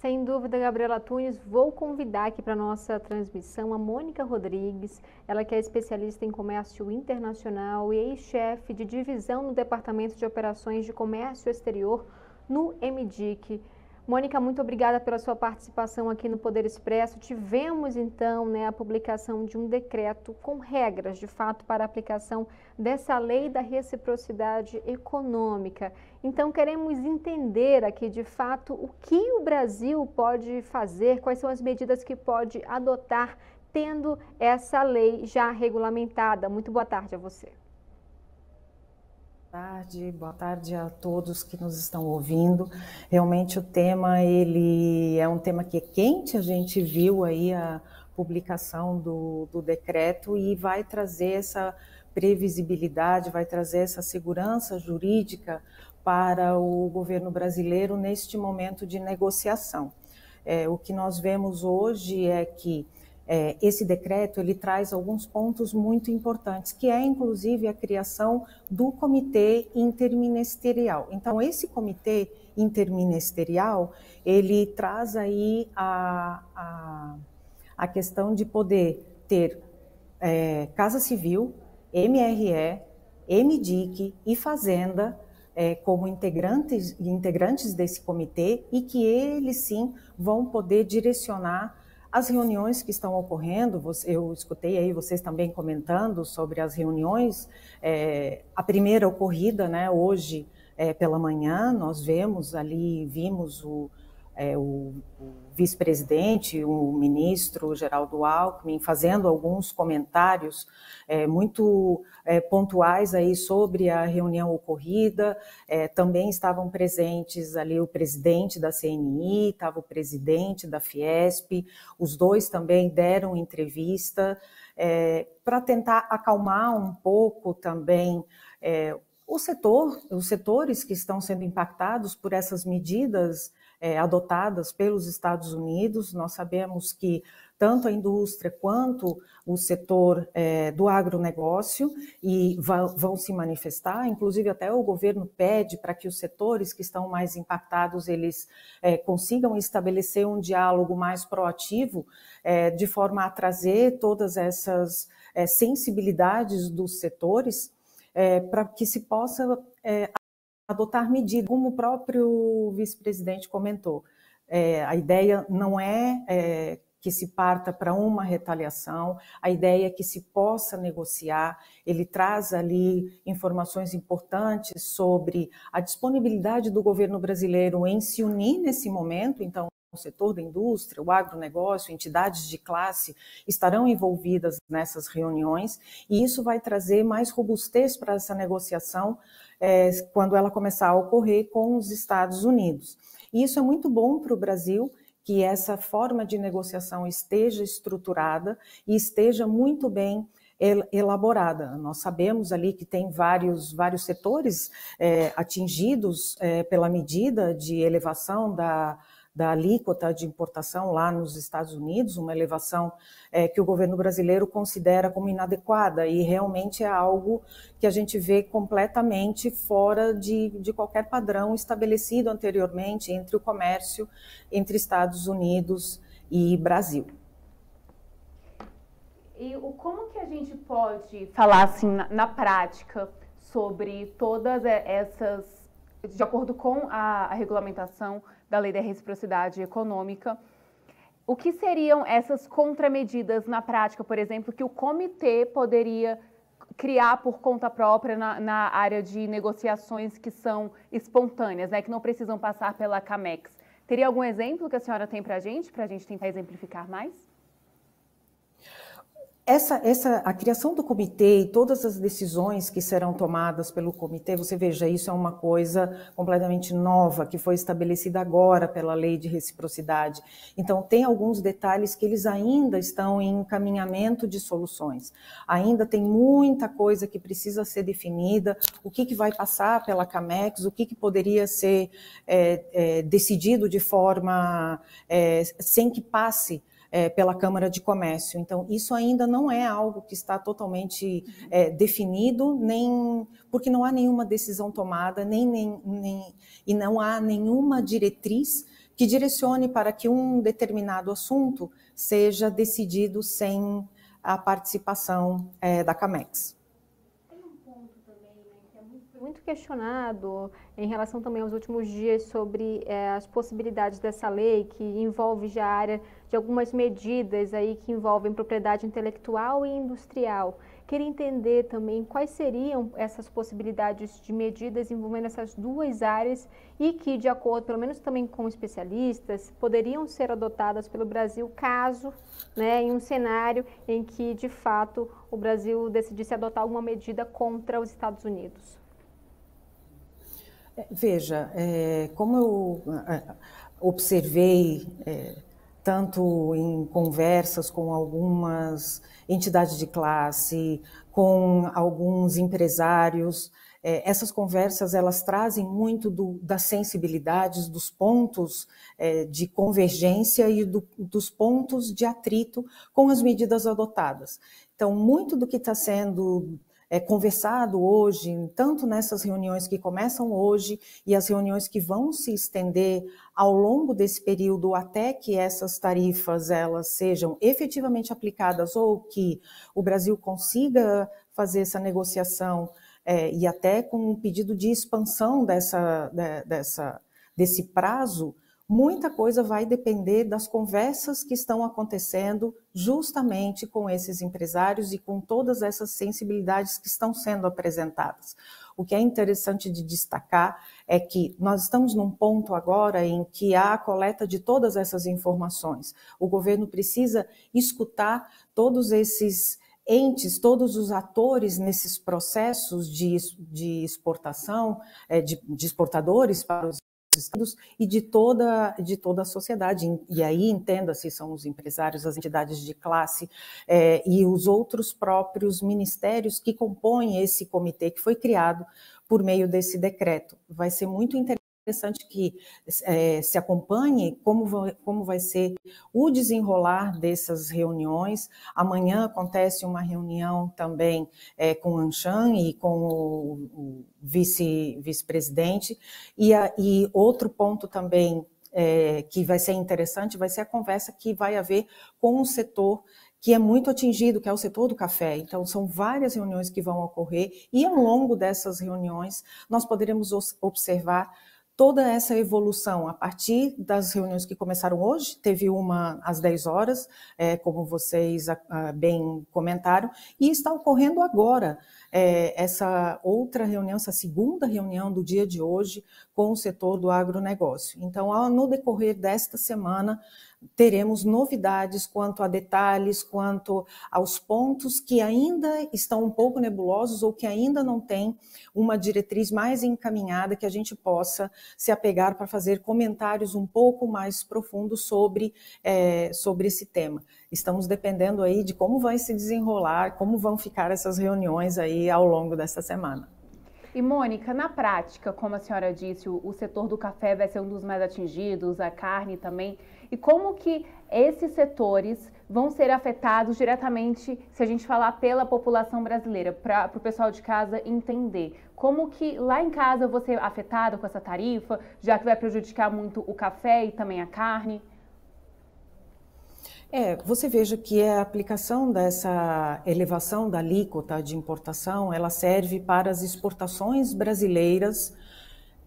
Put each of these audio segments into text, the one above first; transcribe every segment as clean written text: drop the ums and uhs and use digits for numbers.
Sem dúvida, Gabriela Tunes, vou convidar aqui para a nossa transmissão a Mônica Rodrigues, ela que é especialista em comércio internacional e ex-chefe de divisão no Departamento de Operações de Comércio Exterior no MDIC. Mônica, muito obrigada pela sua participação aqui no Poder Expresso. Tivemos, então, a publicação de um decreto com regras, de fato, para a aplicação dessa lei da reciprocidade econômica. Então, queremos entender aqui, de fato, o que o Brasil pode fazer, quais são as medidas que pode adotar, tendo essa lei já regulamentada. Muito boa tarde a você. Boa tarde a todos que nos estão ouvindo. Realmente o tema, ele é um tema que é quente, a gente viu aí a publicação do decreto e vai trazer essa previsibilidade, vai trazer essa segurança jurídica para o governo brasileiro neste momento de negociação. O que nós vemos hoje é que esse decreto ele traz alguns pontos muito importantes, que é inclusive a criação do comitê interministerial. Então, esse comitê interministerial, ele traz aí a questão de poder ter Casa Civil, MRE, MDIC e Fazenda como integrantes desse comitê e que eles sim vão poder direcionar as reuniões que estão ocorrendo. Eu escutei aí vocês também comentando sobre as reuniões. A primeira ocorrida, né, hoje pela manhã, nós vimos o vice-presidente, o ministro Geraldo Alckmin, fazendo alguns comentários muito pontuais aí sobre a reunião ocorrida. Também estavam presentes ali o presidente da CNI, estava o presidente da Fiesp, os dois também deram entrevista para tentar acalmar um pouco também os setores que estão sendo impactados por essas medidas adotadas pelos Estados Unidos. Nós sabemos que tanto a indústria quanto o setor do agronegócio vão se manifestar, inclusive até o governo pede para que os setores que estão mais impactados, eles consigam estabelecer um diálogo mais proativo, de forma a trazer todas essas sensibilidades dos setores, para que se possa adotar medidas, como o próprio vice-presidente comentou. A ideia não é que se parta para uma retaliação, a ideia é que se possa negociar. Ele traz ali informações importantes sobre a disponibilidade do governo brasileiro em se unir nesse momento. Então, o setor da indústria, o agronegócio, entidades de classe estarão envolvidas nessas reuniões, e isso vai trazer mais robustez para essa negociação quando ela começar a ocorrer com os Estados Unidos. E isso é muito bom para o Brasil, que essa forma de negociação esteja estruturada e esteja muito bem elaborada. Nós sabemos ali que tem vários setores atingidos pela medida de elevação da alíquota de importação lá nos Estados Unidos, uma elevação que o governo brasileiro considera como inadequada, e realmente é algo que a gente vê completamente fora de qualquer padrão estabelecido anteriormente entre o comércio entre Estados Unidos e Brasil. E como que a gente pode falar assim na prática sobre todas essas, de acordo com a regulamentação da Lei da Reciprocidade Econômica, o que seriam essas contramedidas na prática, por exemplo, que o comitê poderia criar por conta própria na área de negociações que são espontâneas, né, que não precisam passar pela CAMEX? Teria algum exemplo que a senhora tem para a gente tentar exemplificar mais? A criação do comitê e todas as decisões que serão tomadas pelo comitê, você veja, isso é uma coisa completamente nova, que foi estabelecida agora pela Lei de Reciprocidade. Então, tem alguns detalhes que eles ainda estão em encaminhamento de soluções. Ainda tem muita coisa que precisa ser definida, o que vai passar pela CAMEX, o que poderia ser decidido de forma sem que passe pela Câmara de Comércio. Então, isso ainda não é algo que está totalmente definido, porque não há nenhuma decisão tomada, e não há nenhuma diretriz que direcione para que um determinado assunto seja decidido sem a participação da CAMEX. Muito questionado em relação também aos últimos dias sobre as possibilidades dessa lei que envolve já a área de algumas medidas aí que envolvem propriedade intelectual e industrial. Queria entender também quais seriam essas possibilidades de medidas envolvendo essas duas áreas e que, de acordo, pelo menos também com especialistas, poderiam ser adotadas pelo Brasil caso, né, em um cenário em que, de fato, o Brasil decidisse adotar alguma medida contra os Estados Unidos. Veja, como eu observei, tanto em conversas com algumas entidades de classe, com alguns empresários, essas conversas elas trazem muito das sensibilidades, dos pontos de convergência e dos pontos de atrito com as medidas adotadas. Então, muito do que está sendo conversado hoje, tanto nessas reuniões que começam hoje e as reuniões que vão se estender ao longo desse período até que essas tarifas elas sejam efetivamente aplicadas ou que o Brasil consiga fazer essa negociação e até com um pedido de expansão desse prazo, muita coisa vai depender das conversas que estão acontecendo justamente com esses empresários e com todas essas sensibilidades que estão sendo apresentadas. O que é interessante de destacar é que nós estamos num ponto agora em que há a coleta de todas essas informações. O governo precisa escutar todos esses entes, todos os atores nesses processos de exportação, de exportadores para os estados e de toda a sociedade, e aí entenda-se são os empresários, as entidades de classe e os outros próprios ministérios que compõem esse comitê que foi criado por meio desse decreto. Vai ser muito interessante que se acompanhe como vai ser o desenrolar dessas reuniões. Amanhã acontece uma reunião também com o Anshan e com o vice-presidente. E outro ponto também que vai ser interessante vai ser a conversa que vai haver com o setor que é muito atingido, que é o setor do café. Então, são várias reuniões que vão ocorrer e, ao longo dessas reuniões, nós poderemos observar toda essa evolução a partir das reuniões que começaram hoje, teve uma às 10 horas, como vocês bem comentaram, e está ocorrendo agora essa outra reunião, essa segunda reunião do dia de hoje com o setor do agronegócio. Então, no decorrer desta semana, teremos novidades quanto a detalhes, quanto aos pontos que ainda estão um pouco nebulosos ou que ainda não têm uma diretriz mais encaminhada que a gente possa se apegar para fazer comentários um pouco mais profundos sobre esse tema. Estamos dependendo aí de como vai se desenrolar, como vão ficar essas reuniões aí ao longo dessa semana. E, Mônica, na prática, como a senhora disse, o setor do café vai ser um dos mais atingidos, a carne também. E como que esses setores vão ser afetados diretamente, se a gente falar pela população brasileira, para o pessoal de casa entender? Como que lá em casa eu vou ser afetada com essa tarifa, já que vai prejudicar muito o café e também a carne? Você veja que a aplicação dessa elevação da alíquota de importação, ela serve para as exportações brasileiras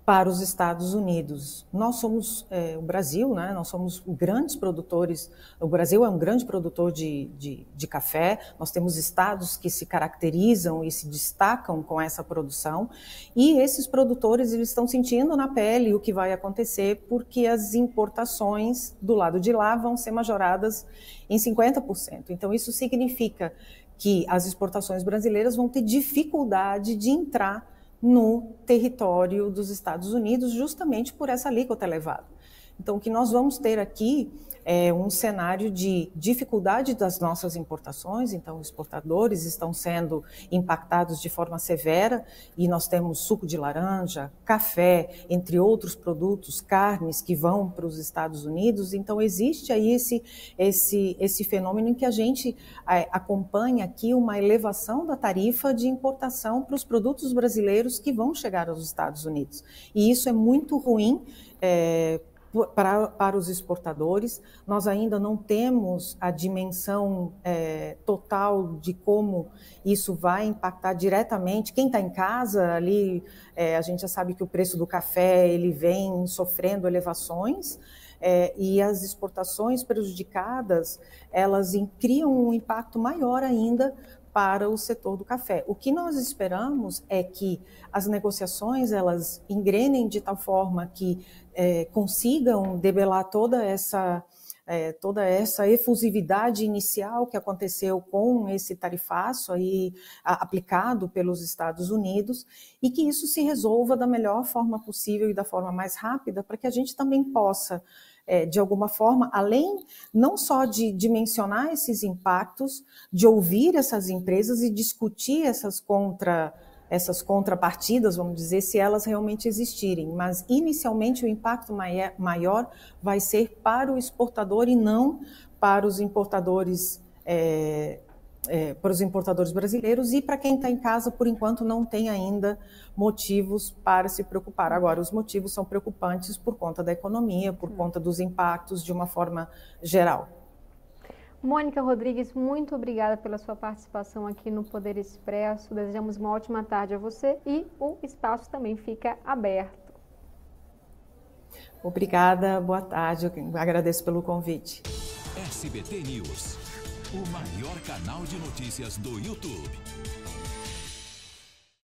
para os Estados Unidos. Nós somos, o Brasil, né, nós somos grandes produtores, o Brasil é um grande produtor de café, nós temos estados que se caracterizam e se destacam com essa produção, e esses produtores eles estão sentindo na pele o que vai acontecer, porque as importações do lado de lá vão ser majoradas em 50%. Então isso significa que as exportações brasileiras vão ter dificuldade de entrar no território dos Estados Unidos, justamente por essa alíquota elevada. Então, o que nós vamos ter aqui é um cenário de dificuldade das nossas importações, então os exportadores estão sendo impactados de forma severa e nós temos suco de laranja, café, entre outros produtos, carnes que vão para os Estados Unidos, então existe aí esse fenômeno em que a gente acompanha aqui uma elevação da tarifa de importação para os produtos brasileiros que vão chegar aos Estados Unidos. E isso é muito ruim para os exportadores. Nós ainda não temos a dimensão total de como isso vai impactar diretamente. Quem está em casa ali, a gente já sabe que o preço do café ele vem sofrendo elevações, e as exportações prejudicadas, elas criam um impacto maior ainda para o setor do café. O que nós esperamos é que as negociações elas engrenem de tal forma que consigam debelar toda essa efusividade inicial que aconteceu com esse tarifaço aí aplicado pelos Estados Unidos, e que isso se resolva da melhor forma possível e da forma mais rápida, para que a gente também possa, de alguma forma, além não só de dimensionar esses impactos, de ouvir essas empresas e discutir essas contrapartidas, vamos dizer, se elas realmente existirem. Mas, inicialmente, o impacto maior vai ser para o exportador e não para os importadores brasileiros, e para quem está em casa, por enquanto, não tem ainda motivos para se preocupar. Agora, os motivos são preocupantes por conta da economia, por conta dos impactos de uma forma geral. Mônica Rodrigues, muito obrigada pela sua participação aqui no Poder Expresso. Desejamos uma ótima tarde a você e o espaço também fica aberto. Obrigada, boa tarde, eu agradeço pelo convite. SBT News, o maior canal de notícias do YouTube.